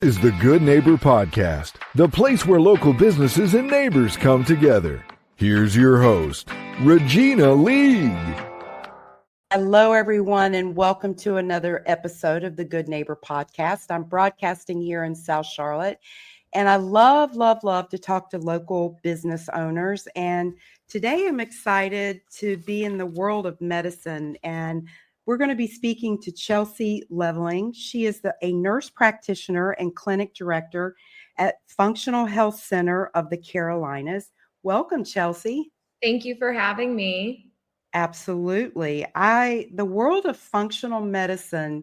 Is the Good Neighbor Podcast, the place where local businesses and neighbors come together. Here's your host, Regina League. Hello, everyone, and welcome to another episode of the Good Neighbor Podcast. I'm broadcasting here in South Charlotte, and I love to talk to local business owners. And today I'm excited to be in the world of medicine, and we're going to be speaking to Chelsey Leveling. She is a nurse practitioner and clinic director at Functional Health Center of the Carolinas. Welcome, Chelsey. Thank you for having me. Absolutely. The world of functional medicine,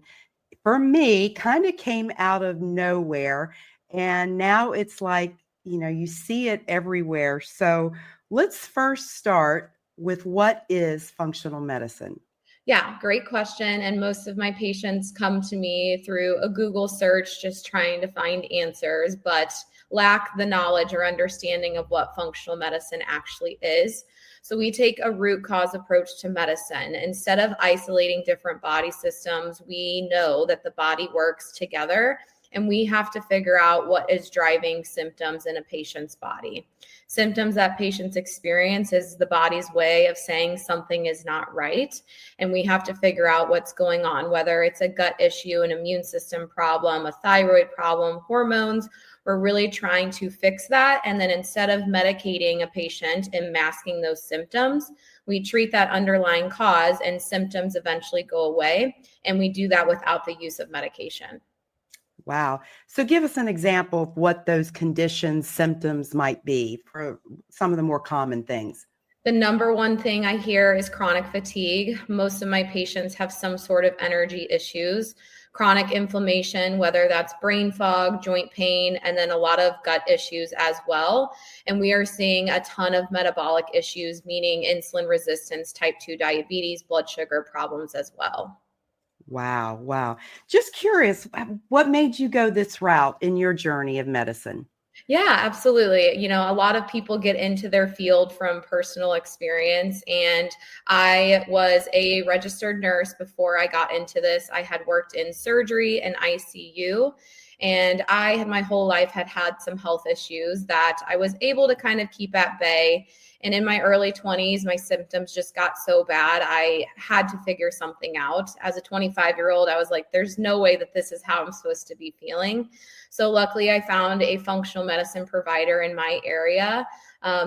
for me, kind of came out of nowhere. And now it's like, you see it everywhere. So let's first start with what is functional medicine? Yeah, great question. And most of my patients come to me through a Google search, just trying to find answers, but lack the knowledge or understanding of what functional medicine actually is. So we take a root cause approach to medicine. Instead of isolating different body systems, we know that the body works together, and we have to figure out what is driving symptoms in a patient's body. Symptoms that patients experience is the body's way of saying something is not right. And we have to figure out what's going on, whether it's a gut issue, an immune system problem, a thyroid problem, hormones. We're really trying to fix that. And then instead of medicating a patient and masking those symptoms, we treat that underlying cause, and symptoms eventually go away. And we do that without the use of medication. Wow. So give us an example of what those conditions, symptoms might be for some of the more common things. The number one thing I hear is chronic fatigue. Most of my patients have some sort of energy issues, chronic inflammation, whether that's brain fog, joint pain, and then a lot of gut issues as well. And we are seeing a ton of metabolic issues, meaning insulin resistance, type 2 diabetes, blood sugar problems as well. Wow. Just curious, what made you go this route in your journey of medicine? Yeah, absolutely. A lot of people get into their field from personal experience, and I was a registered nurse before I got into this. I had worked in surgery and ICU, and I had my whole life had some health issues that I was able to kind of keep at bay. And in my early 20s, my symptoms just got so bad, I had to figure something out. As a 25-year-old, I was like, there's no way that this is how I'm supposed to be feeling. So luckily, I found a functional medicine provider in my area.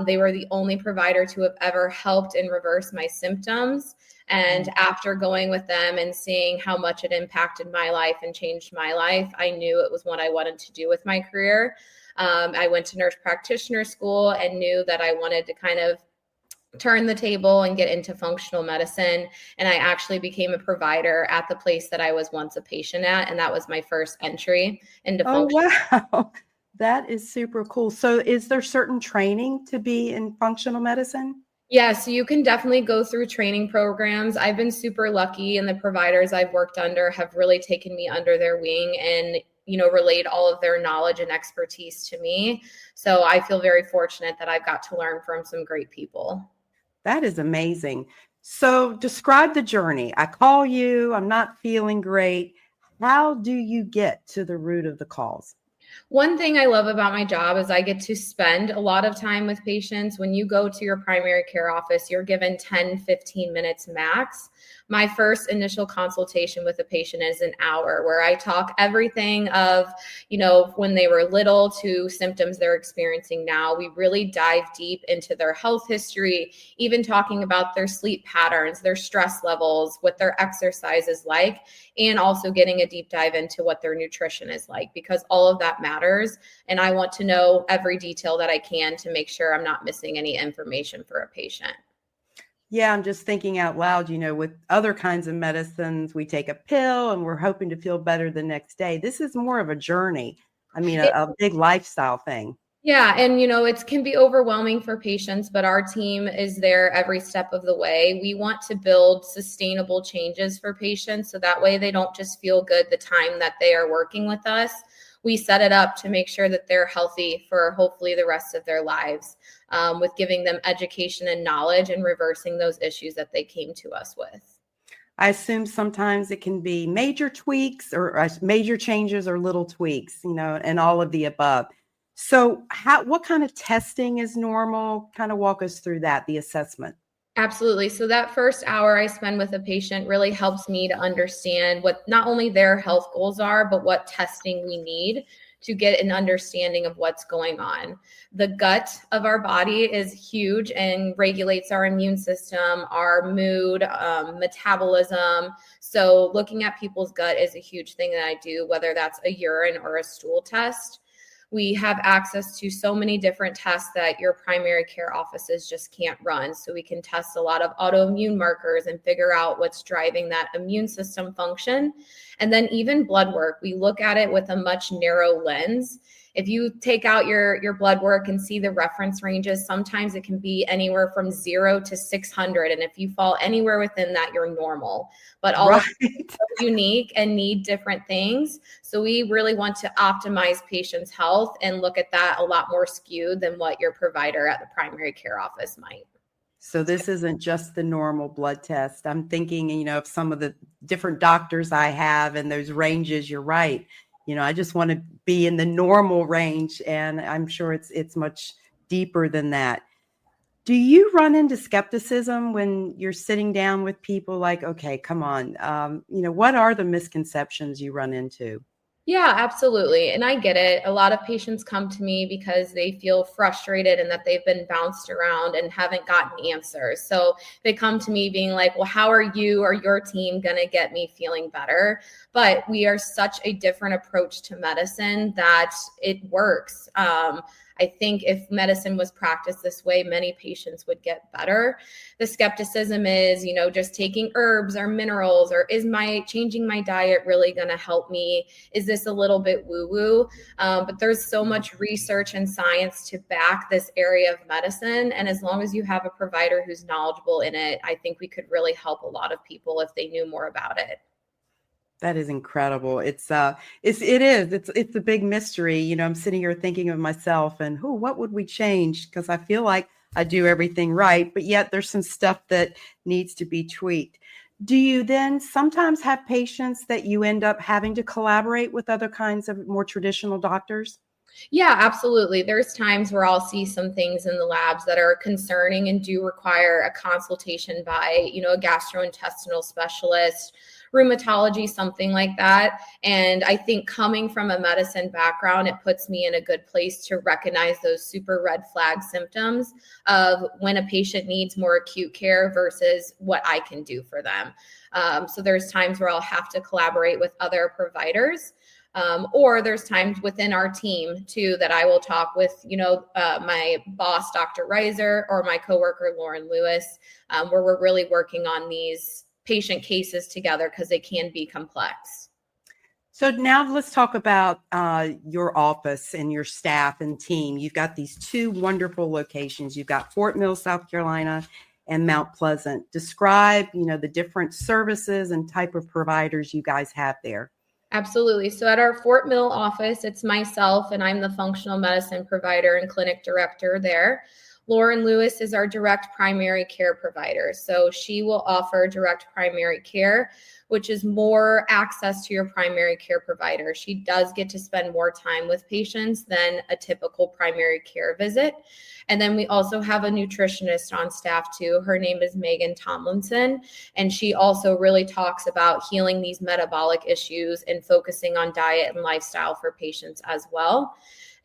They were the only provider to have ever helped and reverse my symptoms. And after going with them and seeing how much it impacted my life and changed my life, I knew it was what I wanted to do with my career. I went to nurse practitioner school and knew that I wanted to kind of turn the table and get into functional medicine. And I actually became a provider at the place that I was once a patient at. And that was my first entry into functional. Wow. That is super cool. So is there certain training to be in functional medicine? Yeah, so you can definitely go through training programs. I've been super lucky, and the providers I've worked under have really taken me under their wing and relayed all of their knowledge and expertise to me. So I feel very fortunate that I've got to learn from some great people. That is amazing. So describe the journey. I call you, I'm not feeling great. How do you get to the root of the cause? One thing I love about my job is I get to spend a lot of time with patients. When you go to your primary care office, you're given 10, 15 minutes max. My first initial consultation with a patient is an hour, where I talk everything of, when they were little to symptoms they're experiencing now. We really dive deep into their health history, even talking about their sleep patterns, their stress levels, what their exercise is like, and also getting a deep dive into what their nutrition is like, because all of that matters. And I want to know every detail that I can to make sure I'm not missing any information for a patient. Yeah, I'm just thinking out loud, with other kinds of medicines, we take a pill and we're hoping to feel better the next day. This is more of a journey. A big lifestyle thing. Yeah. And, it can be overwhelming for patients, but our team is there every step of the way. We want to build sustainable changes for patients, so that way they don't just feel good the time that they are working with us. We set it up to make sure that they're healthy for hopefully the rest of their lives, with giving them education and knowledge and reversing those issues that they came to us with. I assume sometimes it can be major tweaks or major changes or little tweaks, and all of the above. So what kind of testing is normal? Kind of walk us through that, the assessment. Absolutely. So that first hour I spend with a patient really helps me to understand what not only their health goals are, but what testing we need to get an understanding of what's going on. The gut of our body is huge and regulates our immune system, our mood, metabolism. So looking at people's gut is a huge thing that I do, whether that's a urine or a stool test. We have access to so many different tests that your primary care offices just can't run. So we can test a lot of autoimmune markers and figure out what's driving that immune system function. And then even blood work, we look at it with a much narrow lens. If you take out your blood work and see the reference ranges, sometimes it can be anywhere from 0 to 600. And if you fall anywhere within that, you're normal. But all of it is so unique and need different things. So we really want to optimize patients' health and look at that a lot more skewed than what your provider at the primary care office might. So this isn't just the normal blood test. I'm thinking, of some of the different doctors I have and those ranges. You're right. I just want to be in the normal range, and I'm sure it's much deeper than that. Do you run into skepticism when you're sitting down with people like, okay, come on, what are the misconceptions you run into? Yeah, absolutely. And I get it. A lot of patients come to me because they feel frustrated and that they've been bounced around and haven't gotten answers. So they come to me being like, well, how are you or your team going to get me feeling better? But we are such a different approach to medicine that it works. I think if medicine was practiced this way, many patients would get better. The skepticism is, just taking herbs or minerals, or is changing my diet really going to help me? Is this a little bit woo-woo? But there's so much research and science to back this area of medicine. And as long as you have a provider who's knowledgeable in it, I think we could really help a lot of people if they knew more about it. That is incredible. It's a big mystery. I'm sitting here thinking of myself and what would we change? Because I feel like I do everything right, but yet there's some stuff that needs to be tweaked. Do you then sometimes have patients that you end up having to collaborate with other kinds of more traditional doctors? Yeah, absolutely. There's times where I'll see some things in the labs that are concerning and do require a consultation by, a gastrointestinal specialist, rheumatology, something like that. And I think coming from a medicine background, it puts me in a good place to recognize those super red flag symptoms of when a patient needs more acute care versus what I can do for them. So there's times where I'll have to collaborate with other providers. Or there's times within our team too that I will talk with, my boss, Dr. Reiser, or my coworker, Lauren Lewis, where we're really working on these patient cases together because they can be complex. So now let's talk about your office and your staff and team. You've got these two wonderful locations. You've got Fort Mill, South Carolina, and Mount Pleasant. Describe, the different services and type of providers you guys have there. Absolutely. So at our Fort Mill office, it's myself, and I'm the functional medicine provider and clinic director there. Lauren Lewis is our direct primary care provider. So she will offer direct primary care, which is more access to your primary care provider. She does get to spend more time with patients than a typical primary care visit. And then we also have a nutritionist on staff too. Her name is Megan Tomlinson. And she also really talks about healing these metabolic issues and focusing on diet and lifestyle for patients as well.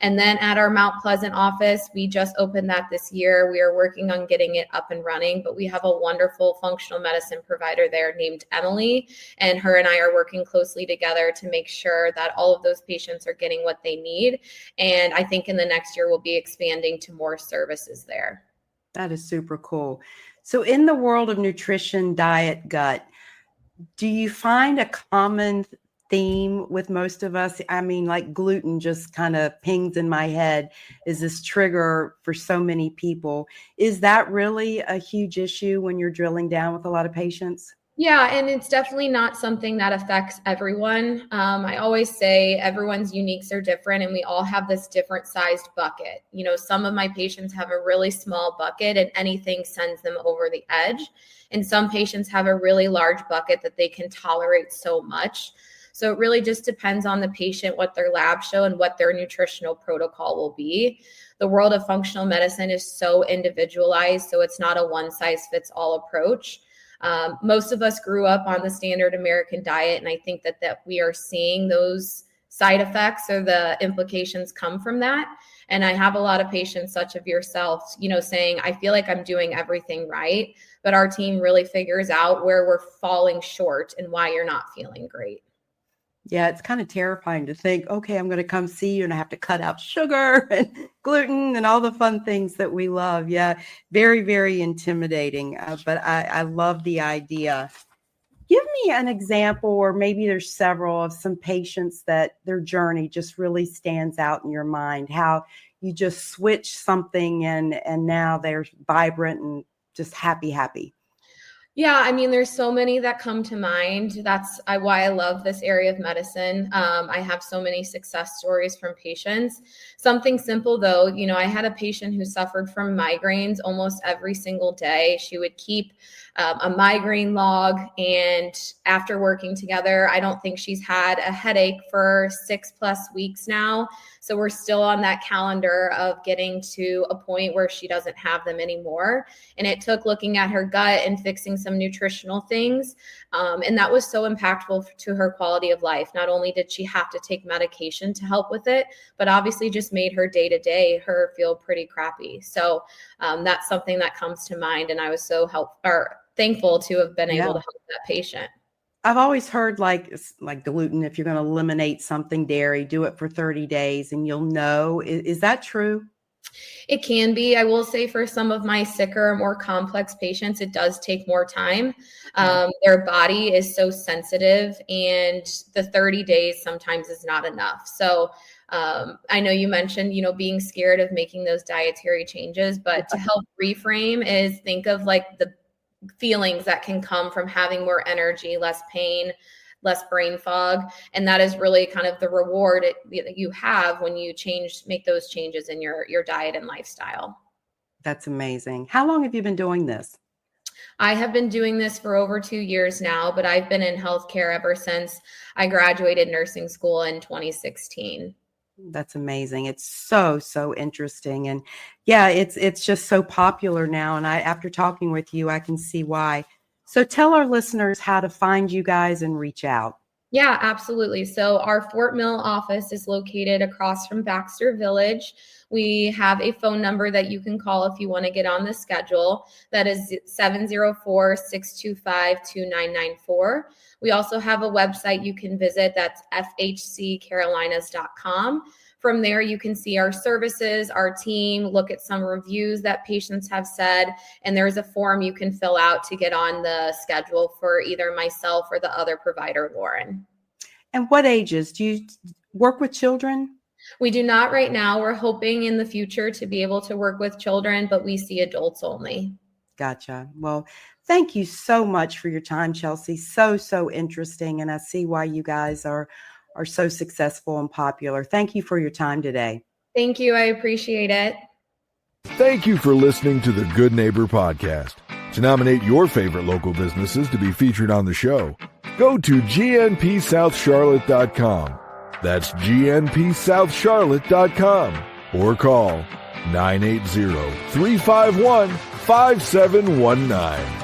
And then at our Mount Pleasant office, we just opened that this year. We are working on getting it up and running, but we have a wonderful functional medicine provider there named Emily, and her and I are working closely together to make sure that all of those patients are getting what they need. And I think in the next year, we'll be expanding to more services there. That is super cool. So in the world of nutrition, diet, gut, do you find a common theme with most of us? I mean, like gluten just kind of pings in my head. Is this trigger for so many people? Is that really a huge issue when you're drilling down with a lot of patients? Yeah, and it's definitely not something that affects everyone. I always say everyone's uniques are different, and we all have this different sized bucket. You know, some of my patients have a really small bucket and anything sends them over the edge. And some patients have a really large bucket that they can tolerate so much. So it really just depends on the patient, what their labs show, and what their nutritional protocol will be. The world of functional medicine is so individualized, so it's not a one size fits all approach. Most of us grew up on the standard American diet, and I think that we are seeing those side effects or the implications come from that. And I have a lot of patients such as yourself, you know, saying, I feel like I'm doing everything right, but our team really figures out where we're falling short and why you're not feeling great. Yeah, it's kind of terrifying to think, okay, I'm going to come see you and I have to cut out sugar and gluten and all the fun things that we love. Yeah, very, very intimidating. But I love the idea. Give me an example, or maybe there's several, of some patients that their journey just really stands out in your mind, how you just switch something and now they're vibrant and just happy. Yeah, I mean, there's so many that come to mind. That's why I love this area of medicine. I have so many success stories from patients. Something simple though, you know, I had a patient who suffered from migraines almost every single day. She would keep a migraine log, and after working together, I don't think she's had a headache for 6+ weeks now. So we're still on that calendar of getting to a point where she doesn't have them anymore. And it took looking at her gut and fixing some nutritional things. And that was so impactful to her quality of life. Not only did she have to take medication to help with it, but obviously just made her day-to-day her feel pretty crappy. So that's something that comes to mind. And I was so thankful to have been able to help that patient. I've always heard like gluten, if you're going to eliminate something, dairy, do it for 30 days and you'll know. Is that true? It can be. I will say for some of my sicker, more complex patients, it does take more time. Their body is so sensitive, and the 30 days sometimes is not enough. So I know you mentioned, you know, being scared of making those dietary changes, but to help reframe is think of like the feelings that can come from having more energy, less pain, less brain fog. And that is really kind of the reward that you have when you make those changes in your diet and lifestyle. That's amazing. How long have you been doing this? I have been doing this for over 2 years now, but I've been in healthcare ever since I graduated nursing school in 2016. That's amazing. It's so interesting. And yeah, it's just so popular now. And after talking with you, I can see why. So tell our listeners how to find you guys and reach out. Yeah, absolutely. So our Fort Mill office is located across from Baxter Village. We have a phone number that you can call if you want to get on the schedule. That is 704-625-2994. We also have a website you can visit. That's fhccarolinas.com. From there, you can see our services, our team, look at some reviews that patients have said, and there's a form you can fill out to get on the schedule for either myself or the other provider, Lauren. And what ages? Do you work with children? We do not right now. We're hoping in the future to be able to work with children, but we see adults only. Gotcha. Well, thank you so much for your time, Chelsey. So interesting. And I see why you guys are so successful and popular. Thank you for your time today. Thank you. I appreciate it. Thank you for listening to the Good Neighbor Podcast. To nominate your favorite local businesses to be featured on the show, go to gnpsouthcharlotte.com. That's gnpsouthcharlotte.com, or call 980-351-5719.